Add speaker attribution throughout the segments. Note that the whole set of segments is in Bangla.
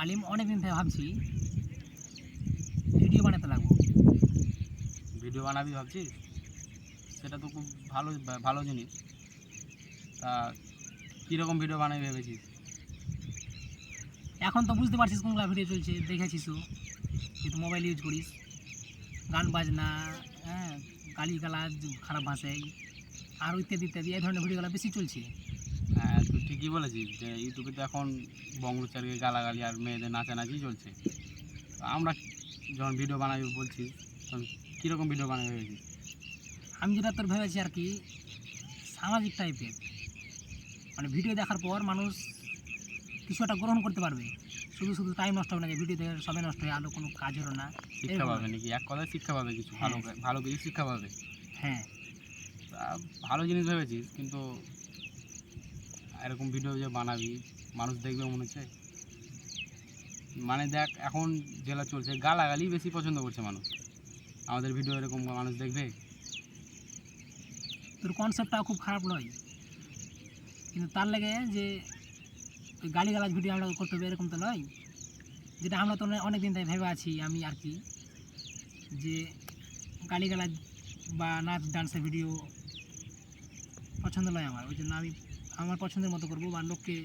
Speaker 1: আলিম অনেকদিন থেকে ভাবছি ভিডিও বানাতে লাগবো।
Speaker 2: ভিডিও বানাবি ভাবছিস? সেটা তো খুব ভালো ভালো জিনিস। তা কীরকম ভিডিও বানাবি ভেবেছিস?
Speaker 1: এখন তো বুঝতে পারছিস কোনগুলো ভিডিও চলছে, দেখেছিসও, যেহেতু মোবাইল ইউজ করিস। গান বাজনা, হ্যাঁ, গালিগালাজ, খারাপ ভাষায় আর ইত্যাদি ইত্যাদি এই ধরনের ভিডিওগুলো বেশি চলছে।
Speaker 2: হ্যাঁ, তুই ঠিকই বলেছিস যে ইউটিউবে তো এখন বঙ্গচারকে গালাগালি আর মেয়েদের নাচানাচি চলছে। তো আমরা যখন ভিডিও বানাবি বলছিস, তখন কীরকম ভিডিও বানাবি ভেবেছিস?
Speaker 1: আমি যেটা তোর ভেবেছি আর কি, সামাজিক টাইপের, মানে ভিডিও দেখার পর মানুষ কিছু একটা গ্রহণ করতে পারবে। শুধু শুধু টাইম নষ্ট হবে না, যে ভিডিও দেখে সবাই নষ্ট হয়ে আলো, কোনো কাজ হলো না।
Speaker 2: শিক্ষা পাবে নাকি? এক কথায় শিক্ষা পাবে, কিছু ভালো ভালো কিছু শিক্ষা পাবে।
Speaker 1: হ্যাঁ,
Speaker 2: তা ভালো জিনিস ভেবেছিস, কিন্তু এরকম ভিডিও যে বানাবি মানুষ দেখবে মনে হচ্ছে? মানে দেখ, এখন যেটা চলছে গালাগালি বেশি পছন্দ করছে মানুষ। আমাদের ভিডিও এরকম মানুষ দেখবে?
Speaker 1: তোর কনসেপ্টটাও খুব খারাপ নয়, কিন্তু তার লাগে যে ওই গালিগালাজ ভিডিও আমরা করতে হবে এরকম তো নয়। যেটা আমরা তো অনেক দিন থেকে ভেবে আছি আমি আর কি, যে গালিগালাজ বা নাচ ডান্সের ভিডিও পছন্দ নয় আমার। ওই জন্য আমি আমার পছন্দের মতো করবো, বা লোককে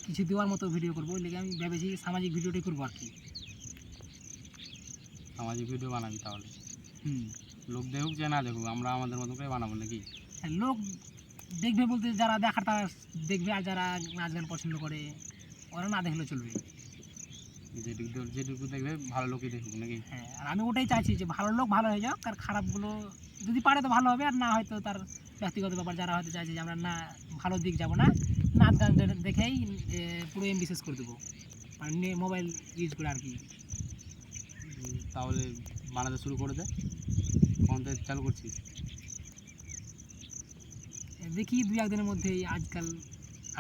Speaker 1: কিছু দেওয়ার মতো ভিডিও করবো। ওই লেগে আমি ভেবেছি সামাজিক ভিডিওটাই করবো আর কি।
Speaker 2: সামাজিক ভিডিও বানাবি তাহলে?
Speaker 1: হুম,
Speaker 2: লোক দেখুক যে না দেখুক, আমরা আমাদের মতো করে বানাবো নাকি?
Speaker 1: হ্যাঁ, লোক দেখবে বলতে যারা দেখার তারা দেখবে, আর যারা নাচ গান পছন্দ করে ওরা না দেখলে চলবে।
Speaker 2: যেটুকু দেখবে ভালো লোকই দেখুক নাকি?
Speaker 1: হ্যাঁ, আর আমি ওটাই চাইছি যে ভালো লোক ভালো হয়ে যাক, আর খারাপগুলো যদি পারে তো ভালো হবে, আর না হয়তো তার ব্যক্তিগত ব্যাপার। যারা হয়তো চাইছে যে আমরা না ভালো দিক যাব না, নাচ গান দেখেই পুরো এমবি শেষ করে দেবো, মানে মোবাইল ইউজ করে আর কি।
Speaker 2: তাহলে বানাতে শুরু করে দে। কোন থেকে চালু করছিস?
Speaker 1: দেখি দুই একদিনের মধ্যেই, আজকাল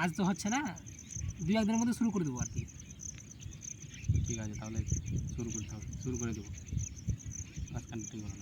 Speaker 1: আজ তো হচ্ছে না, দুই একদিনের মধ্যে শুরু করে দেবো আর কি।
Speaker 2: ঠিক আছে, তাহলে শুরু করতে হবে, শুরু করে দেবো। মাঝখানে ঠিক হবে না।